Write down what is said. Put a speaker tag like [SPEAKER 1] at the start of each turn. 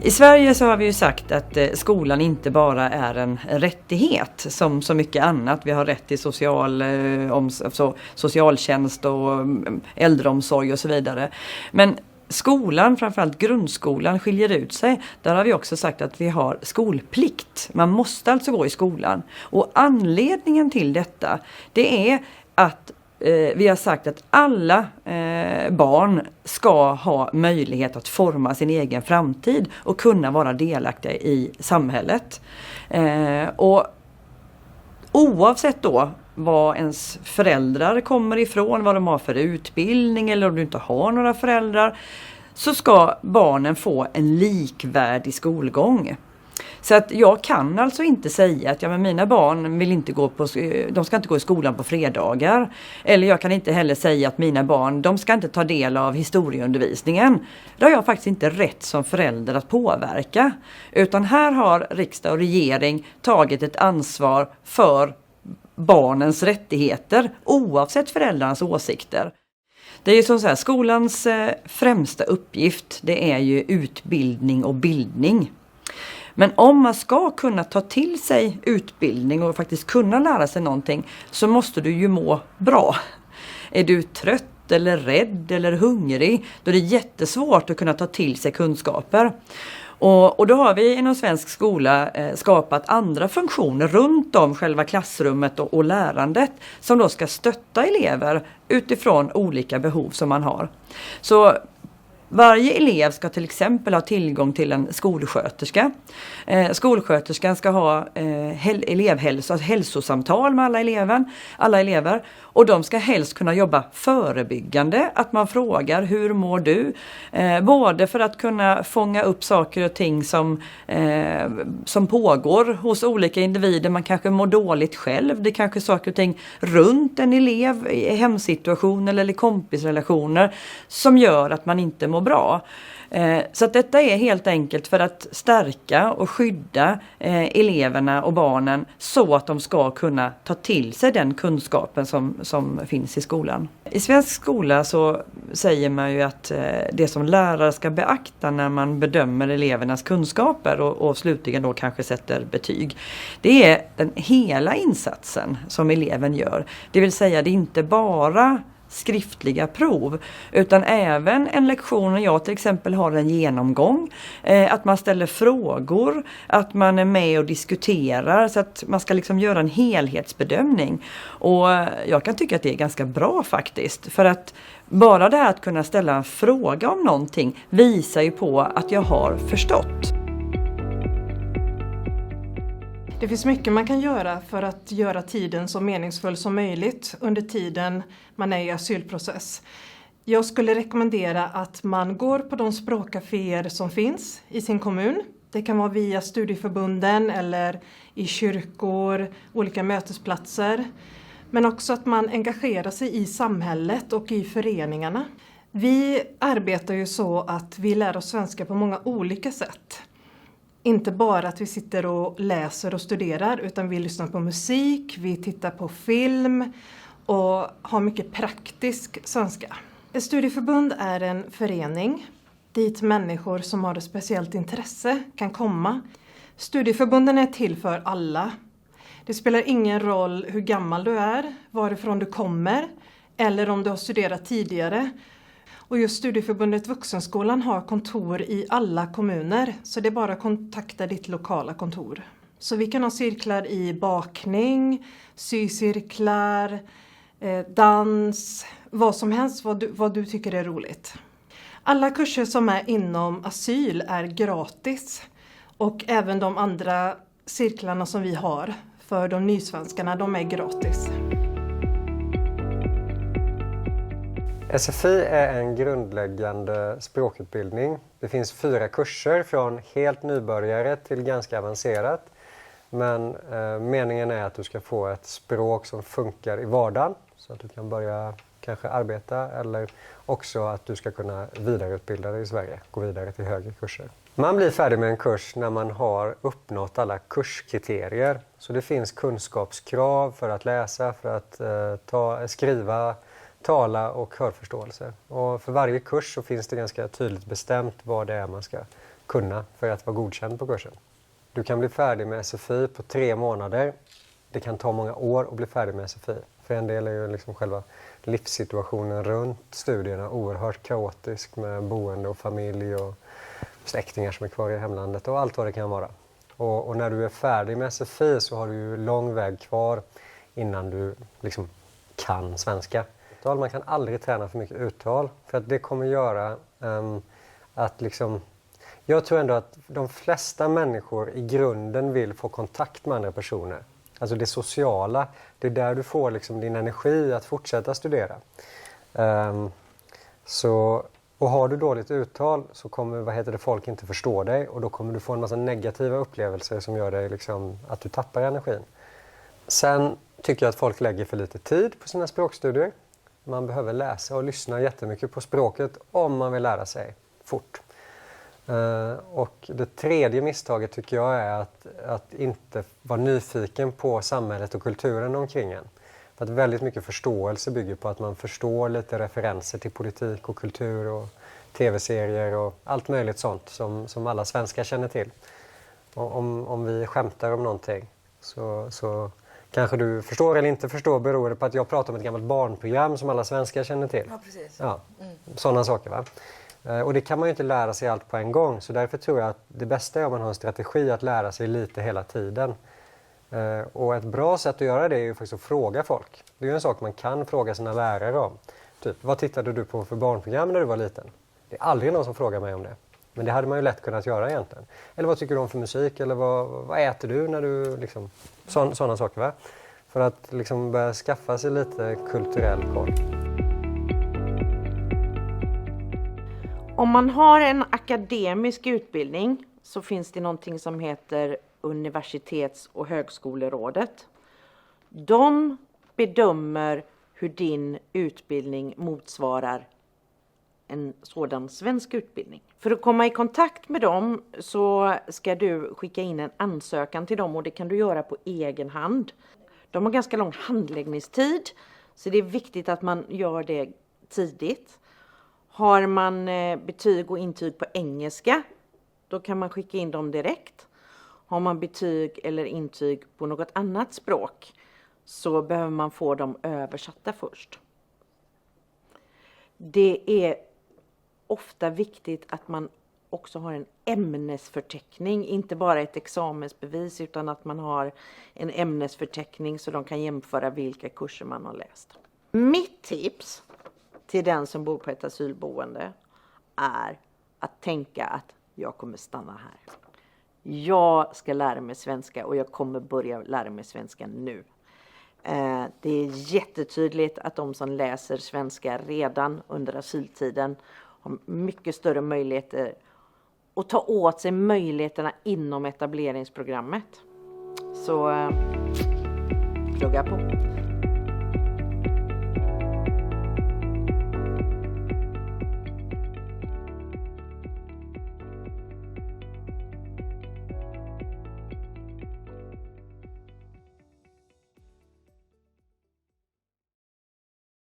[SPEAKER 1] I Sverige så har vi ju sagt att skolan inte bara är en rättighet som så mycket annat. Vi har rätt till socialtjänst och äldreomsorg och så vidare. Men skolan, framförallt grundskolan, skiljer ut sig. Där har vi också sagt att vi har skolplikt. Man måste alltså gå i skolan. Och anledningen till detta, det är att vi har sagt att alla barn ska ha möjlighet att forma sin egen framtid och kunna vara delaktiga i samhället. Och oavsett då vad ens föräldrar kommer ifrån, vad de har för utbildning eller om du inte har några föräldrar, så ska barnen få en likvärdig skolgång. Så att jag kan alltså inte säga att mina barn vill inte de ska inte gå i skolan på fredagar. Eller jag kan inte heller säga att mina barn, de ska inte ta del av historieundervisningen. Det har jag faktiskt inte rätt som förälder att påverka. Utan här har riksdag och regering tagit ett ansvar för barnens rättigheter oavsett föräldrarnas åsikter. Det är ju som så här, skolans främsta uppgift, det är ju utbildning och bildning. Men om man ska kunna ta till sig utbildning och faktiskt kunna lära sig någonting, så måste du ju må bra. Är du trött eller rädd eller hungrig, då är det jättesvårt att kunna ta till sig kunskaper. Och då har vi inom svensk skola skapat andra funktioner runt om själva klassrummet och lärandet, som då ska stötta elever utifrån olika behov som man har. Så varje elev ska till exempel ha tillgång till en skolsköterska. Skolsköterskan ska ha hälsosamtal med alla elever. Och de ska helst kunna jobba förebyggande. Att man frågar, hur mår du? Både för att kunna fånga upp saker och ting som pågår hos olika individer. Man kanske mår dåligt själv. Det kanske är saker och ting runt en elev i hemsituationer eller kompisrelationer som gör att man inte mår bra. Så att detta är helt enkelt för att stärka och skydda eleverna och barnen så att de ska kunna ta till sig den kunskapen som finns i skolan. I svensk skola så säger man ju att det som lärare ska beakta när man bedömer elevernas kunskaper och slutligen då kanske sätter betyg, det är den hela insatsen som eleven gör. Det vill säga, det är inte bara skriftliga prov, utan även en lektion när jag till exempel har en genomgång, att man ställer frågor, att man är med och diskuterar, så att man ska liksom göra en helhetsbedömning. Och jag kan tycka att det är ganska bra faktiskt, för att bara det här att kunna ställa en fråga om någonting visar ju på att jag har förstått.
[SPEAKER 2] Det finns mycket man kan göra för att göra tiden så meningsfull som möjligt under tiden man är i asylprocess. Jag skulle rekommendera att man går på de språkcaféer som finns i sin kommun. Det kan vara via studieförbunden eller i kyrkor, olika mötesplatser. Men också att man engagerar sig i samhället och i föreningarna. Vi arbetar ju så att vi lär oss svenska på många olika sätt. Inte bara att vi sitter och läser och studerar, utan vi lyssnar på musik, vi tittar på film och har mycket praktisk svenska. Ett studieförbund är en förening dit människor som har ett speciellt intresse kan komma. Studieförbunden är till för alla. Det spelar ingen roll hur gammal du är, varifrån du kommer eller om du har studerat tidigare. Och just Studieförbundet Vuxenskolan har kontor i alla kommuner, så det är bara att kontakta ditt lokala kontor. Så vi kan ha cirklar i bakning, sycirklar, dans, vad som helst vad du tycker är roligt. Alla kurser som är inom asyl är gratis, och även de andra cirklarna som vi har för de nysvenskarna, de är gratis.
[SPEAKER 3] SFI är en grundläggande språkutbildning. Det finns 4 kurser från helt nybörjare till ganska avancerat. Men meningen är att du ska få ett språk som funkar i vardagen, så att du kan börja kanske arbeta, eller också att du ska kunna vidareutbilda dig i Sverige, gå vidare till högre kurser. Man blir färdig med en kurs när man har uppnått alla kurskriterier. Så det finns kunskapskrav för att läsa, för att skriva, tala och hörförståelse. Och för varje kurs så finns det ganska tydligt bestämt vad det är man ska kunna för att vara godkänd på kursen. Du kan bli färdig med SFI på 3 månader. Det kan ta många år att bli färdig med SFI. För en del är ju liksom själva livssituationen runt studierna oerhört kaotisk med boende och familj och släktingar som är kvar i hemlandet och allt vad det kan vara. Och när du är färdig med SFI så har du ju lång väg kvar innan du liksom kan svenska. Man kan aldrig träna för mycket uttal för att det kommer göra att liksom... Jag tror ändå att de flesta människor i grunden vill få kontakt med andra personer. Alltså det sociala, det är där du får liksom din energi att fortsätta studera. Och har du dåligt uttal så kommer folk inte förstå dig och då kommer du få en massa negativa upplevelser som gör dig liksom, att du tappar energin. Sen tycker jag att folk lägger för lite tid på sina språkstudier. Man behöver läsa och lyssna jättemycket på språket om man vill lära sig fort. Och det tredje misstaget tycker jag är att inte vara nyfiken på samhället och kulturen omkring en. För att väldigt mycket förståelse bygger på att man förstår lite referenser till politik och kultur och tv-serier och allt möjligt sånt som alla svenskar känner till. Och om vi skämtar om någonting så kanske du förstår eller inte förstår beror det på att jag pratar om ett gammalt barnprogram som alla svenskar känner till.
[SPEAKER 4] Ja, precis.
[SPEAKER 3] Ja, sådana saker va. Och det kan man ju inte lära sig allt på en gång så därför tror jag att det bästa är om man har en strategi att lära sig lite hela tiden. Och ett bra sätt att göra det är ju faktiskt att fråga folk. Det är ju en sak man kan fråga sina lärare om. Typ, vad tittade du på för barnprogram när du var liten? Det är aldrig någon som frågar mig om det. Men det hade man ju lätt kunnat göra egentligen. Eller vad tycker du om för musik? Eller vad äter du när du liksom... Sådana saker va? För att liksom börja skaffa sig lite kulturell koll.
[SPEAKER 4] Om man har en akademisk utbildning så finns det någonting som heter Universitets- och högskolerådet. De bedömer hur din utbildning motsvarar en sådan svensk utbildning. För att komma i kontakt med dem så ska du skicka in en ansökan till dem och det kan du göra på egen hand. De har ganska lång handläggningstid så det är viktigt att man gör det tidigt. Har man betyg och intyg på engelska, då kan man skicka in dem direkt. Har man betyg eller intyg på något annat språk så behöver man få dem översatta först. Det är ofta viktigt att man också har en ämnesförteckning, inte bara ett examensbevis utan att man har en ämnesförteckning så de kan jämföra vilka kurser man har läst. Mitt tips till den som bor på ett asylboende är att tänka att jag kommer stanna här. Jag ska lära mig svenska och jag kommer börja lära mig svenska nu. Det är jättetydligt att de som läser svenska redan under asyltiden har mycket större möjligheter att ta åt sig möjligheterna inom etableringsprogrammet. Så plugga på.